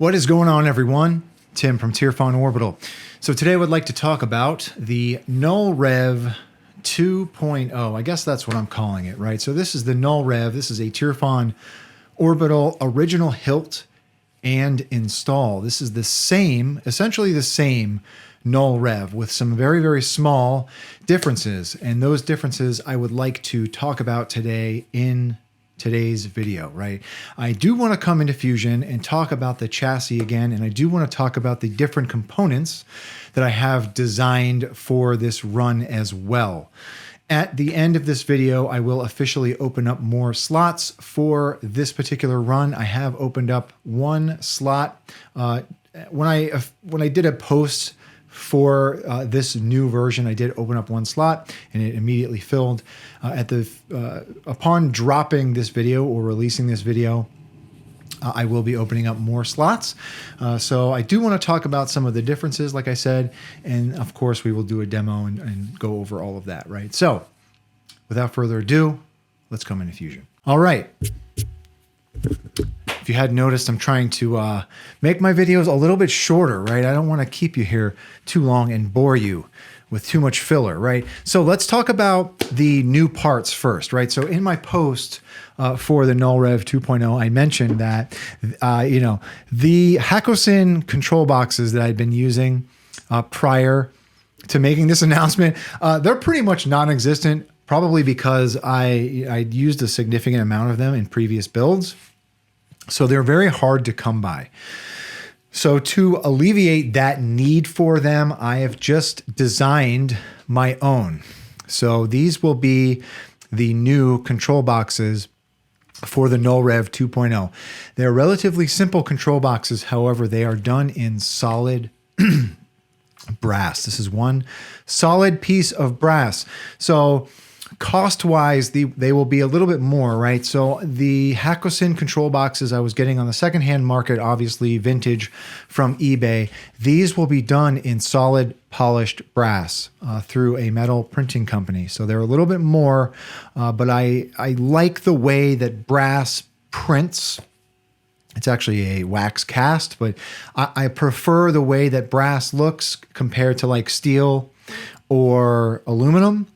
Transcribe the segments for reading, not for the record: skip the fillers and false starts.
What is going on, everyone? Tim from Tierfon Orbital. So today I would like to talk about the NullRev 2.0. I guess that's what I'm calling it, right? So this is the NullRev. This is a Tierfon Orbital original hilt and install. This is the same, essentially the same NullRev with some very, very small differences. And those differences I would like to talk about today in today's video, right? I do want to come into Fusion and talk about the chassis again, and I do want to talk about the different components that I have designed for this run as well. At the end of this video, I will officially open up more slots for this particular run. I have opened up one slot. When I did a post for this new version, I did open up one slot and it immediately filled. Upon dropping this video or releasing this video, I will be opening up more slots. So I do want to talk about some of the differences, like I said, and of course we will do a demo and go over all of that, right? So without further ado, let's come into Fusion. All right. If you hadn't noticed, I'm trying to make my videos a little bit shorter, right? I don't want to keep you here too long and bore you with too much filler, right? So let's talk about the new parts first, right? So in my post for the NullRev 2.0, I mentioned that, the Hakosyn control boxes that I'd been using prior to making this announcement, they're pretty much non-existent, probably because I used a significant amount of them in previous builds. So they're very hard to come by. So to alleviate that need for them, I have just designed my own. So these will be the new control boxes for the NullRev 2.0. They're relatively simple control boxes. However, they are done in solid brass. This is one solid piece of brass. So cost-wise, they will be a little bit more, right? So the Hakosyn control boxes I was getting on the secondhand market, obviously vintage from eBay, these will be done in solid polished brass through a metal printing company. So they're a little bit more, but I like the way that brass prints. It's actually a wax cast, but I prefer the way that brass looks compared to like steel or aluminum.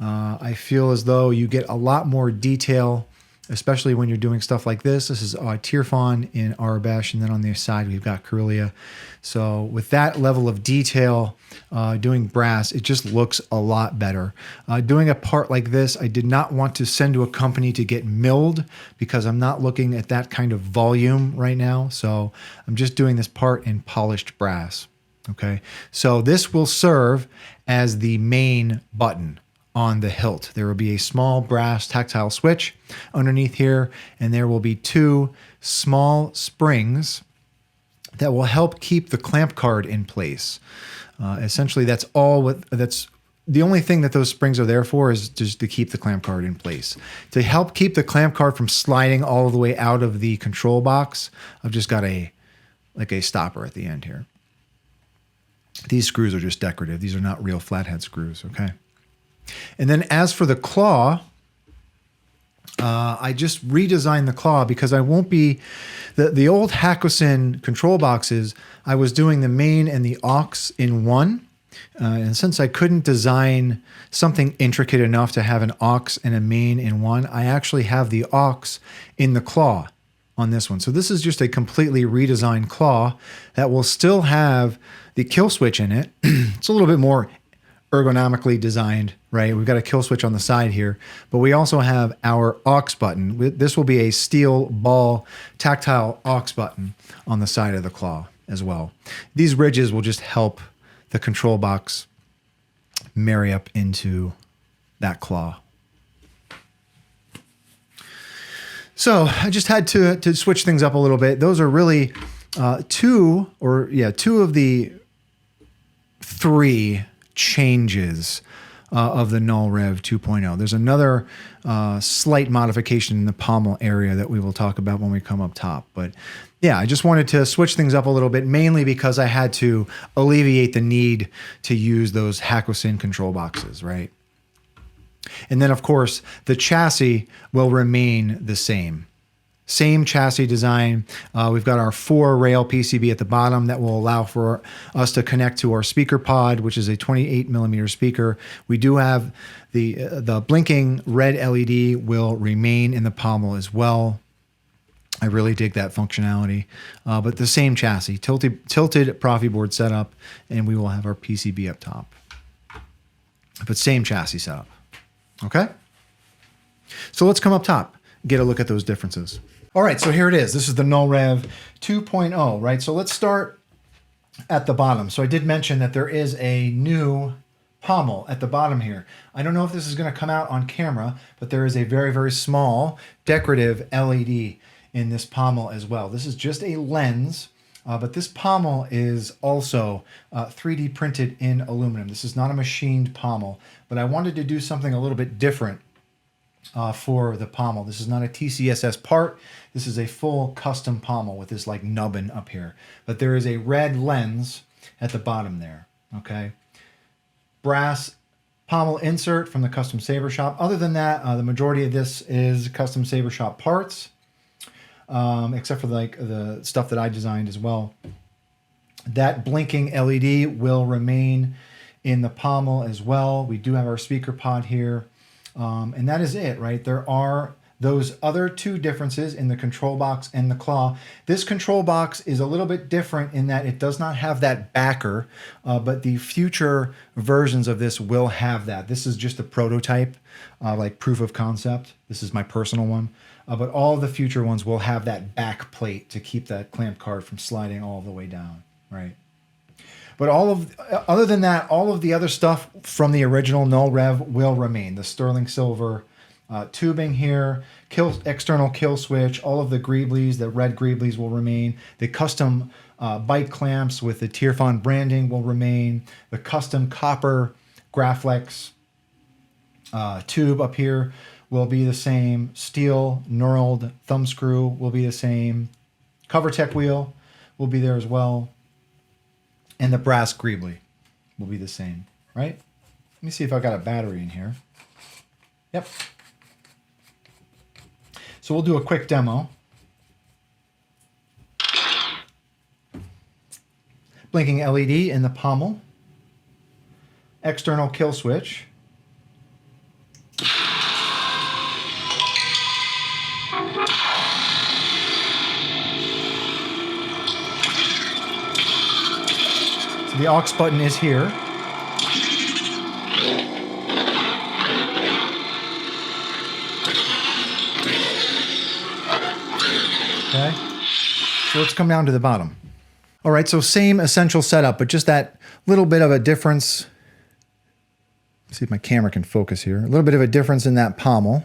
I feel as though you get a lot more detail, especially when you're doing stuff like this. This is Tierfon in Arabesh, and then on the side we've got Corellian. So with that level of detail, doing brass, it just looks a lot better. Doing a part like this, I did not want to send to a company to get milled because I'm not looking at that kind of volume right now. So I'm just doing this part in polished brass. Okay, so this will serve as the main button on the hilt. There will be a small brass tactile switch underneath here, and there will be two small springs that will help keep the clamp card in place. Essentially, that's the only thing that those springs are there for, is just to keep the clamp card in place. To help keep the clamp card from sliding all the way out of the control box, I've just got a stopper at the end here. These screws are just decorative. These are not real flathead screws, okay? And then as for the claw, I just redesigned the claw because I won't be, the old Hakosyn control boxes, I was doing the main and the aux in one. And since I couldn't design something intricate enough to have an aux and a main in one, I actually have the aux in the claw on this one. So this is just a completely redesigned claw that will still have the kill switch in it. It's a little bit more ergonomically designed, right? We've got a kill switch on the side here, but we also have our aux button. This will be a steel ball tactile aux button on the side of the claw as well. These ridges will just help the control box marry up into that claw. So I just had to switch things up a little bit. Those are really two of the three changes of the NullRev 2.0. There's another slight modification in the pommel area that we will talk about when we come up top. But yeah, I just wanted to switch things up a little bit, mainly because I had to alleviate the need to use those Hakosyn control boxes, right? And then, of course, the chassis will remain the same. Same chassis design. We've got our 4-rail PCB at the bottom that will allow for us to connect to our speaker pod, which is a 28mm speaker. We do have the blinking red LED will remain in the pommel as well. I really dig that functionality. But the same chassis, tilted Profi board setup, and we will have our PCB up top. But same chassis setup. Okay? So let's come up top, get a look at those differences. All right, so here it is. This is the NullRev 2.0, right? So let's start at the bottom. So I did mention that there is a new pommel at the bottom here. I don't know if this is going to come out on camera, but there is a very, very small decorative LED in this pommel as well. This is just a lens, but this pommel is also 3D printed in aluminum. This is not a machined pommel, but I wanted to do something a little bit different for the pommel. This is not a TCSS part. This is a full custom pommel with this like nubbin up here. But there is a red lens at the bottom there, okay? Brass pommel insert from the Custom Saber Shop. Other than that, the majority of this is Custom Saber Shop parts, except for like the stuff that I designed as well. That blinking LED will remain in the pommel as well. We do have our speaker pod here. And that is it, right? There are those other two differences in the control box and the claw. This control box is a little bit different in that it does not have that backer, but the future versions of this will have that. This is just a prototype, like proof of concept. This is my personal one. But all the future ones will have that back plate to keep that clamp card from sliding all the way down, right? But other than that, all of the other stuff from the original NullRev will remain. The sterling silver tubing here, external kill switch, all of the greeblies, the red greeblies will remain. The custom bike clamps with the Tierfon branding will remain. The custom copper Graflex tube up here will be the same. Steel knurled thumb screw will be the same. CoverTech wheel will be there as well. And the brass greebly will be the same, right? Let me see if I've got a battery in here. Yep. So we'll do a quick demo. Blinking LED in the pommel. External kill switch. The aux button is here. Okay, so let's come down to the bottom. All right, so same essential setup, but just that little bit of a difference. Let's see if my camera can focus here. A little bit of a difference in that pommel.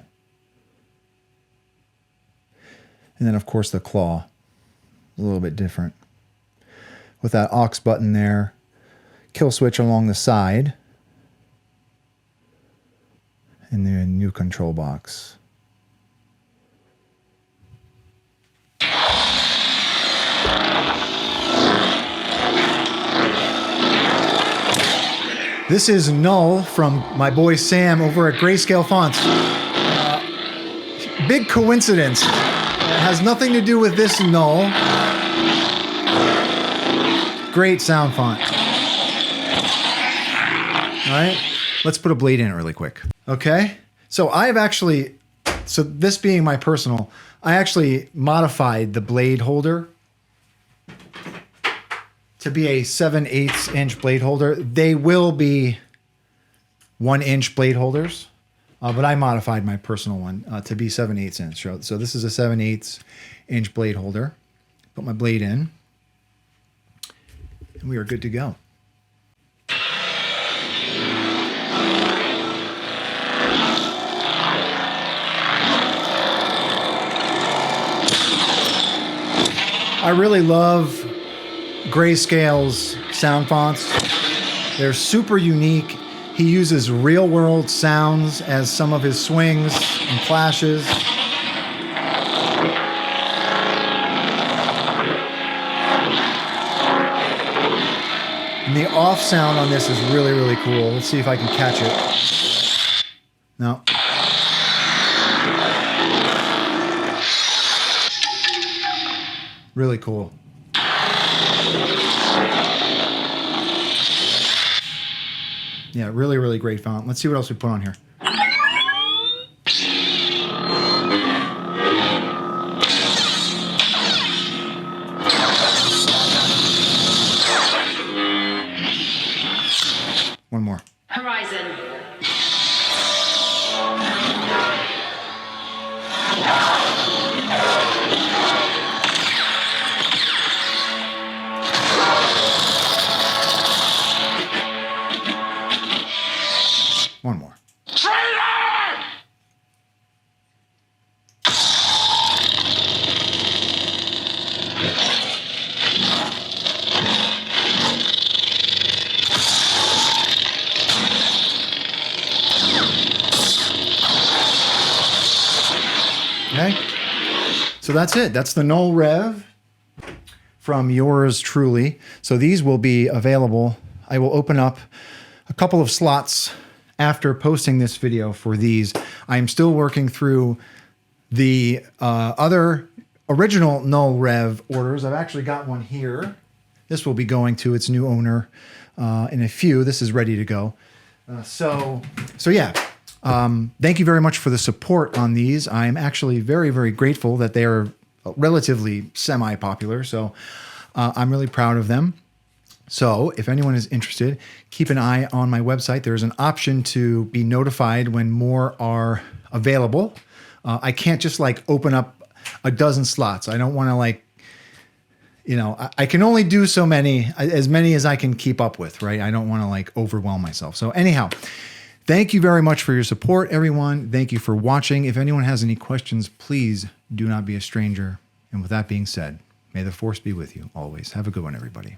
And then, of course, the claw. A little bit different. With that aux button there. Kill switch along the side. And then a new control box. This is Null from my boy Sam over at Grayscale Fonts. Big coincidence. It has nothing to do with this Null. Great sound font. All right, let's put a blade in it really quick. Okay, so this being my personal, I actually modified the blade holder to be a 7/8 inch blade holder. They will be 1-inch blade holders, but I modified my personal one to be 7/8 inch. So this is a 7/8 inch blade holder. Put my blade in, and we are good to go. I really love Grayscale's sound fonts. They're super unique. He uses real world sounds as some of his swings and flashes. And the off sound on this is really, really cool. Let's see if I can catch it. No. Really cool. Yeah, really, really great font. Let's see what else we put on here. One more. Horizon. One more. Okay, so that's it. That's the NullRev from yours truly. So these will be available. I will open up a couple of slots after posting this video for these. I'm still working through the other original NullRev orders. I've actually got one here. This will be going to its new owner in a few. This is ready to go. So yeah. Thank you very much for the support on these. I'm actually very, very grateful that they are relatively semi-popular. So I'm really proud of them. So if anyone is interested, keep an eye on my website. There's an option to be notified when more are available. I can't just like open up a dozen slots. I don't want to like, you know, I can only do so many as I can keep up with, right? I don't want to like overwhelm myself. So anyhow, thank you very much for your support, everyone. Thank you for watching. If anyone has any questions, please do not be a stranger. And with that being said, may the force be with you always. Have a good one, everybody.